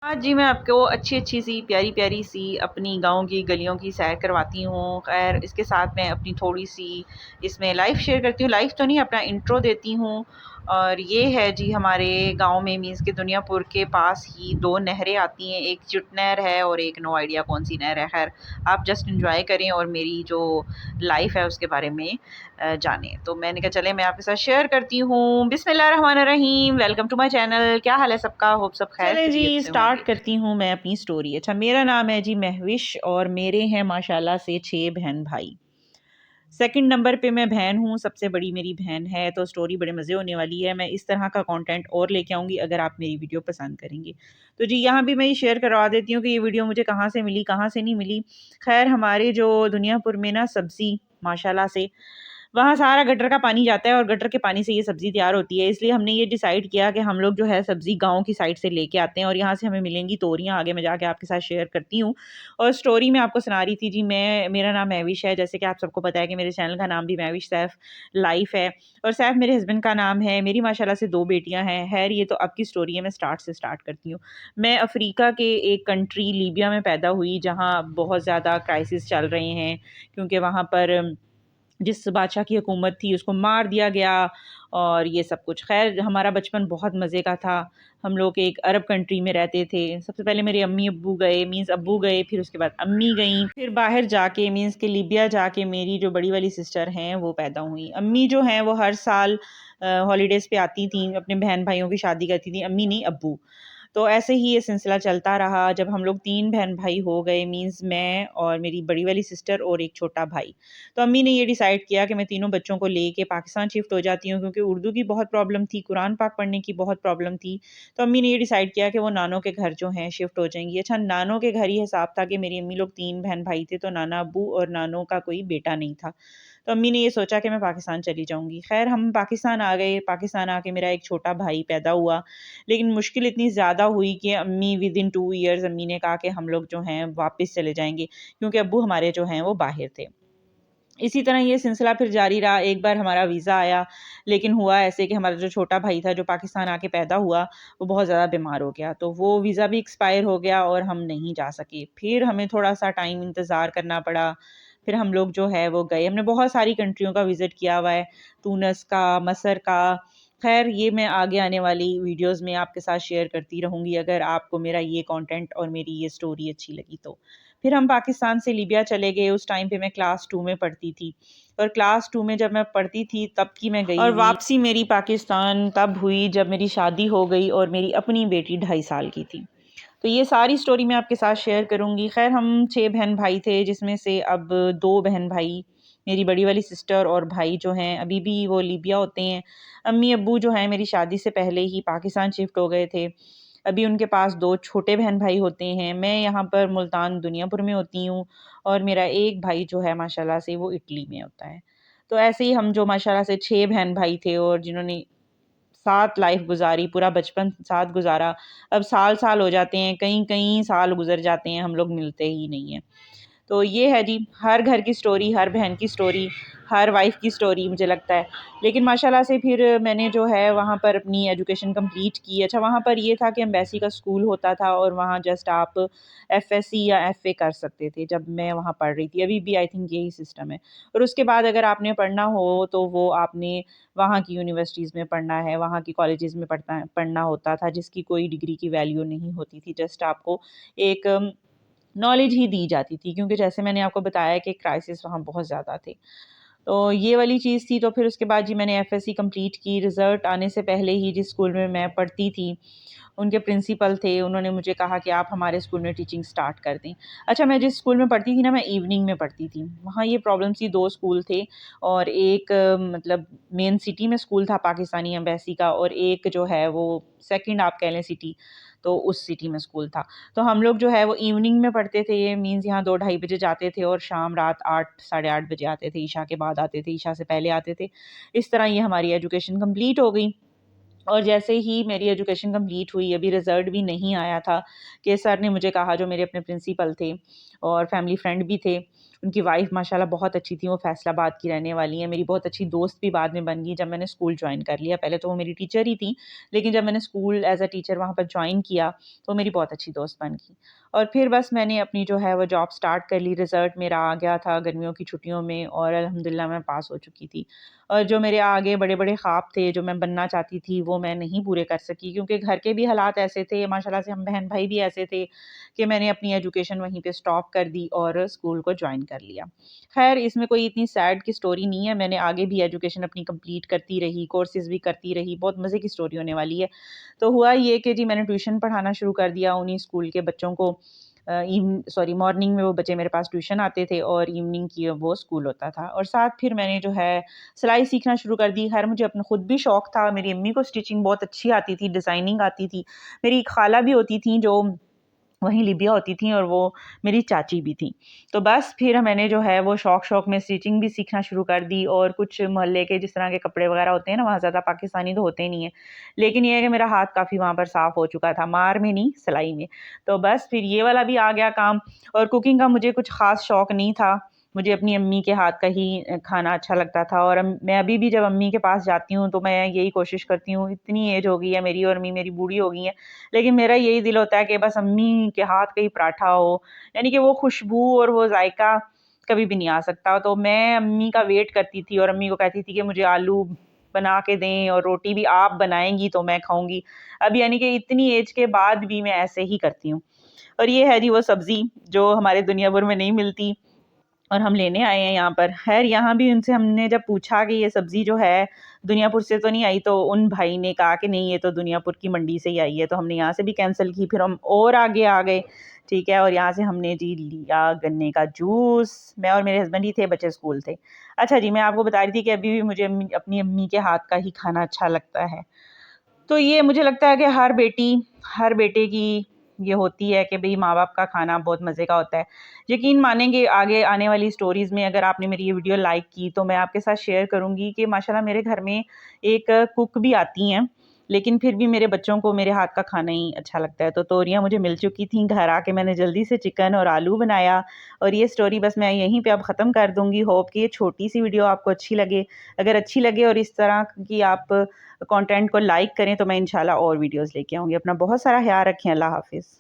आज जी मैं आपको अच्छी-अच्छी सी, प्यारी-प्यारी सी अपनी गाँव की गलियों की सैर करवाती हूँ। ख़ैर इसके साथ मैं अपनी थोड़ी-सी इसमें लाइफ़ शेयर करती हूँ। लाइफ़ तो नहीं, अपना इंट्रो देती हूँ। और ये है जी हमारे गाँव में, मीन्स के दुनियापुर के पास ही 2 नहरें आती हैं। एक चिट नहर है और एक नो आइडिया कौन-सी नहर है। ख़ैर आप जस्ट एन्जॉय करें और मेरी जो लाइफ़ है उसके बारे में जानें। तो मैंने कहा चलें मैं आपके साथ शेयर करती हूँ। बिस्मिल्लाहिर्रहमानिर्रहीम, वेलकम टू माय चैनल। क्या हाल है सबका? होप सब खैर चलें जी, खैरियत से स्टार्ट होंगे। करती हूँ मैं अपनी स्टोरी। अच्छा, मेरा नाम है जी महविश और मेरे हैं माशाल्लाह से 6 बहन भाई। सेकंड नंबर पे मैं बहन हूँ, सबसे बड़ी मेरी बहन है। तो स्टोरी बड़े मज़े होने वाली है। मैं इस तरह का कंटेंट और लेके आऊँगी अगर आप मेरी वीडियो पसंद करेंगे। तो जी यहाँ भी मैं ये शेयर करवा देती हूँ कि ये वीडियो मुझे कहाँ से मिली, कहाँ से नहीं मिली। खैर हमारे जो दुनियापुर में ना सब्ज़ी माशाल्लाह से वहाँ सारा गटर का पानी जाता है और गटर के पानी से ये सब्ज़ी तैयार होती है। इसलिए हमने ये डिसाइड किया कि हम लोग जो है सब्ज़ी गाँव की साइड से लेके आते हैं और यहाँ से हमें मिलेंगी तोरियाँ। आगे मैं जाके आपके साथ शेयर करती हूँ। और स्टोरी मैं आपको सुना रही थी जी, मेरा नाम महविश है। जैसे कि आप सबको पता है कि मेरे चैनल का नाम भी महविश सैफ लाइफ है और सैफ मेरे हस्बैंड का नाम है। मेरी माशाल्लाह से 2 बेटियाँ हैं। खैर ये तो अब की स्टोरी है, मैं स्टार्ट से स्टार्ट करती हूँ। मैं अफ्रीका के एक कंट्री लीबिया में पैदा हुई, जहाँ बहुत ज़्यादा क्राइसिस चल रहे हैं क्योंकि वहाँ पर जिस बादशाह की हुकूमत थी उसको मार दिया गया और ये सब कुछ। ख़ैर हमारा बचपन बहुत मज़े का था। हम लोग एक अरब कंट्री में रहते थे। सबसे पहले मेरे अम्मी-अब्बू गए, मीन्स अब्बू गए, फिर उसके बाद अम्मी गईं। फिर बाहर जाके मीन्स के लीबिया जाके मेरी जो बड़ी वाली सिस्टर हैं वो पैदा हुईं। अम्मी जो हैं वो हर साल हॉलिडेज़ पे आती थीं, अपने बहन-भाइयों की शादी करती थीं। अम्मी नहीं, अब्बू। तो ऐसे ही ये सिलसिला चलता रहा। जब हम लोग 3 बहन-भाई हो गए, मीन्स मैं और मेरी बड़ी वाली सिस्टर और एक छोटा भाई। तो अम्मी ने ये डिसाइड किया कि मैं तीनों बच्चों को लेके पाकिस्तान शिफ्ट हो जाती हूँ क्योंकि उर्दू की बहुत प्रॉब्लम थी, कुरान पाक पढ़ने की बहुत प्रॉब्लम थी। तो अम्मी ने ये डिसाइड किया कि वो नानों के घर जो हैं शिफ्ट हो जाएँगी। अच्छा, नानों के घर ये हिसाब था कि मेरी अम्मी लोग 3 बहन-भाई थे, तो नाना अब्बू और नानों का कोई बेटा नहीं था। तो अम्मी ने ये सोचा कि मैं पाकिस्तान चली जाऊँगी। ख़ैर हम पाकिस्तान आ गए। पाकिस्तान आके मेरा एक छोटा भाई पैदा हुआ। लेकिन मुश्किल इतनी ज़्यादा हुई कि अम्मी विदिन 2 ईयर्स अम्मी ने कहा कि हम लोग जो हैं वापस चले जाएँगे क्योंकि अब्बू हमारे जो हैं वो बाहर थे। इसी तरह ये सिलसिला फिर जारी रहा। एक बार हमारा वीज़ा आया, लेकिन हुआ ऐसे कि हमारा जो छोटा भाई था जो पाकिस्तान आके पैदा हुआ, वो बहुत ज़्यादा बीमार हो गया। तो वो वीज़ा भी एक्सपायर हो गया और हम नहीं जा सके। फिर हमें थोड़ा-सा टाइम इंतज़ार करना पड़ा। फिर हम लोग जो है वो गए। हमने बहुत सारी कंट्रियों का विज़िट किया हुआ है, तुनस का, मस्र का। ख़ैर ये मैं आगे आने वाली वीडियोज़ में आपके साथ शेयर करती रहूँगी अगर आपको मेरा ये कंटेंट और मेरी ये स्टोरी अच्छी लगी तो। फिर हम पाकिस्तान से लीबिया चले गए। उस टाइम पे मैं क्लास 2 में पढ़ती थी और क्लास 2 में जब मैं पढ़ती थी तब की मैं गई और हुई। वापसी मेरी पाकिस्तान तब हुई जब मेरी शादी हो गई और मेरी अपनी बेटी 2.5 साल की थी। तो ये सारी स्टोरी मैं आपके साथ शेयर करूँगी। ख़ैर हम 6 बहन-भाई थे जिसमें से अब 2 बहन-भाई, मेरी बड़ी वाली सिस्टर और भाई जो हैं अभी भी वो लीबिया होते हैं। अम्मी-अब्बू जो हैं मेरी शादी से पहले ही पाकिस्तान शिफ्ट हो गए थे। अभी उनके पास 2 छोटे बहन-भाई होते हैं। मैं यहाँ पर मुल्तान दुनियापुर में होती हूँ और मेरा एक भाई जो है माशाल्लाह से वो इटली में होता है। तो ऐसे ही हम जो माशाल्लाह से 6 बहन-भाई थे और जिन्होंने साथ लाइफ गुज़ारी, पूरा बचपन साथ गुज़ारा। अब साल-साल हो जाते हैं, कई-कई साल गुज़र जाते हैं, हम लोग मिलते ही नहीं हैं। तो ये है जी, हर घर की स्टोरी, हर बहन की स्टोरी, हर वाइफ़ की स्टोरी मुझे लगता है। लेकिन माशाल्लाह से फिर मैंने जो है वहाँ पर अपनी एजुकेशन कंप्लीट की। अच्छा, वहाँ पर ये था कि एम्बेसी का स्कूल होता था और वहाँ जस्ट आप एफएससी या एफए कर सकते थे जब मैं वहाँ पढ़ रही थी। अभी भी आई थिंक यही सिस्टम है। और उसके बाद अगर आपने पढ़ना हो तो वो आपने वहाँ की यूनिवर्सिटीज़ में पढ़ना है, वहाँ की कॉलेजेस में पढ़ना होता था जिसकी कोई डिग्री की वैल्यू नहीं होती थी। जस्ट आपको एक नॉलेज ही दी जाती थी क्योंकि जैसे मैंने आपको बताया कि क्राइसिस वहाँ बहुत ज़्यादा थे। तो ये वाली चीज़ थी। तो फिर उसके बाद जी मैंने एफएससी कंप्लीट की। रिज़ल्ट आने से पहले ही जिस स्कूल में मैं पढ़ती थी, उनके प्रिंसिपल थे, उन्होंने मुझे कहा कि आप हमारे स्कूल में टीचिंग स्टार्ट कर दें। अच्छा, मैं जिस स्कूल में पढ़ती थी ना, मैं इवनिंग में पढ़ती थी। वहाँ ये प्रॉब्लम थी, 2 स्कूल थे और एक मतलब मेन सिटी में स्कूल था पाकिस्तानी एम्बेसी का और एक जो है वो सेकंड आप कह लें सिटी, तो उस सिटी में स्कूल था। तो हम लोग जो है वो इवनिंग में पढ़ते थे। ये मीन्स यहाँ 2 ढाई बजे जाते थे और शाम रात 8 साढ़े 8 बजे आते थे, ईशा के बाद आते थे, ईशा से पहले आते थे। इस तरह ये हमारी एजुकेशन कंप्लीट हो गई। और जैसे ही मेरी एजुकेशन कंप्लीट हुई, अभी रिज़ल्ट भी नहीं आया था कि सर ने मुझे कहा, जो मेरे अपने प्रिंसिपल थे और फैमिली फ्रेंड भी थे, उनकी वाइफ़ माशाल्लाह बहुत अच्छी थी, वो फैसलाबाद की रहने वाली हैं। मेरी बहुत अच्छी दोस्त भी बाद में बन गई जब मैंने स्कूल जॉइन कर लिया। पहले तो वो मेरी टीचर ही थी, लेकिन जब मैंने स्कूल एज़ अ टीचर वहाँ पर जॉइन किया, तो मेरी बहुत अच्छी दोस्त बन गई। और फिर बस मैंने अपनी जो है वो जॉब स्टार्ट कर ली। रिज़ल्ट मेरा आ गया था गर्मियों की छुट्टियों में और अल्हम्दुलिल्लाह मैं पास हो चुकी थी। और जो मेरे आगे बड़े-बड़े ख़्वाब थे, जो मैं बनना चाहती थी, वो मैं नहीं पूरे कर सकी क्योंकि घर के भी हालात ऐसे थे, माशाल्लाह से हम बहन-भाई भी ऐसे थे कि मैंने अपनी एजुकेशन वहीं पे स्टॉप कर दी और स्कूल को जॉइन कर लिया। ख़ैर इसमें कोई इतनी सैड की स्टोरी नहीं है, मैंने आगे भी एजुकेशन अपनी कंप्लीट करती रही, कोर्सेज़ भी करती रही, बहुत मज़े की स्टोरी होने वाली है। तो हुआ ये कि जी मैंने ट्यूशन पढ़ाना शुरू कर दिया उन्हीं स्कूल के बच्चों को। मॉर्निंग में वो बच्चे मेरे पास ट्यूशन आते थे और इवनिंग की वो स्कूल होता था और साथ फिर मैंने जो है सिलाई सीखना शुरू कर दी। ख़ैर मुझे अपना खुद भी शौक था, मेरी अम्मी को स्टिचिंग बहुत अच्छी आती थी, डिज़ाइनिंग आती थी। मेरी खाला भी होती थी जो वहीं लिबिया होती थीं और वो मेरी चाची भी थीं। तो बस फिर मैंने जो है वो शौक-शौक में स्टिचिंग भी सीखना शुरू कर दी और कुछ मोहल्ले के जिस तरह के कपड़े वग़ैरह होते हैं ना, वहाँ ज़्यादा पाकिस्तानी तो होते ही नहीं हैं। लेकिन ये है कि मेरा हाथ काफ़ी वहाँ पर साफ़ हो चुका था, मार में नहीं, सिलाई में। तो बस फिर ये वाला भी आ गया काम और कुकिंग का मुझे कुछ ख़ास शौक नहीं था। मुझे अपनी अम्मी के हाथ का ही खाना अच्छा लगता था और मैं अभी भी जब अम्मी के पास जाती हूँ, तो मैं यही कोशिश करती हूँ, इतनी एज हो गई है मेरी और अम्मी मेरी बूढ़ी हो गई हैं, लेकिन मेरा यही दिल होता है कि बस अम्मी के हाथ का ही पराठा हो, यानी कि वो खुशबू और वो जायका कभी भी नहीं आ सकता। तो मैं अम्मी का वेट करती थी और अम्मी को कहती थी कि मुझे आलू बना के दें और रोटी भी आप बनाएँगी तो मैं खाऊँगी। अब यानी कि इतनी एज के बाद भी मैं ऐसे ही करती हूँ। और ये है जी वो सब्ज़ी जो हमारे दुनिया भर में नहीं मिलती और हम लेने आए हैं यहाँ पर। ख़ैर यहाँ भी उनसे हमने जब पूछा कि ये सब्ज़ी जो है दुनियापुर से तो नहीं आई, तो उन भाई ने कहा कि नहीं ये तो दुनियापुर की मंडी से ही आई है, तो हमने यहाँ से भी कैंसल की। फिर हम और आगे आ गए, ठीक है, और यहाँ से हमने जी लिया गन्ने का जूस। मैं और मेरे हस्बैंड ही थे, बच्चे स्कूल थे। अच्छा जी, मैं आपको बता रही थी कि अभी भी मुझे अपनी अम्मी के हाथ का ही खाना अच्छा लगता है। तो ये मुझे लगता है कि हर बेटे की ये होती है कि भई माँ-बाप का खाना बहुत मज़े का होता है। यकीन मानेंगे आगे आने वाली स्टोरीज़ में अगर आपने मेरी ये वीडियो लाइक की तो मैं आपके साथ शेयर करूँगी कि माशाल्लाह मेरे घर में एक कुक भी आती हैं, लेकिन फिर भी मेरे बच्चों को मेरे हाथ का खाना ही अच्छा लगता है। तो तोरियाँ मुझे मिल चुकी थीं, घर आके मैंने जल्दी से चिकन और आलू बनाया और ये स्टोरी बस मैं यहीं पे अब ख़त्म कर दूँगी। होप कि ये छोटी-सी वीडियो आपको अच्छी लगे। अगर अच्छी लगे और इस तरह की आप कंटेंट को लाइक करें तो मैं इंशाल्लाह और वीडियोज़ लेके आऊँगी। अपना बहुत सारा ख़्याल रखें। अल्लाह हाफ़िज़।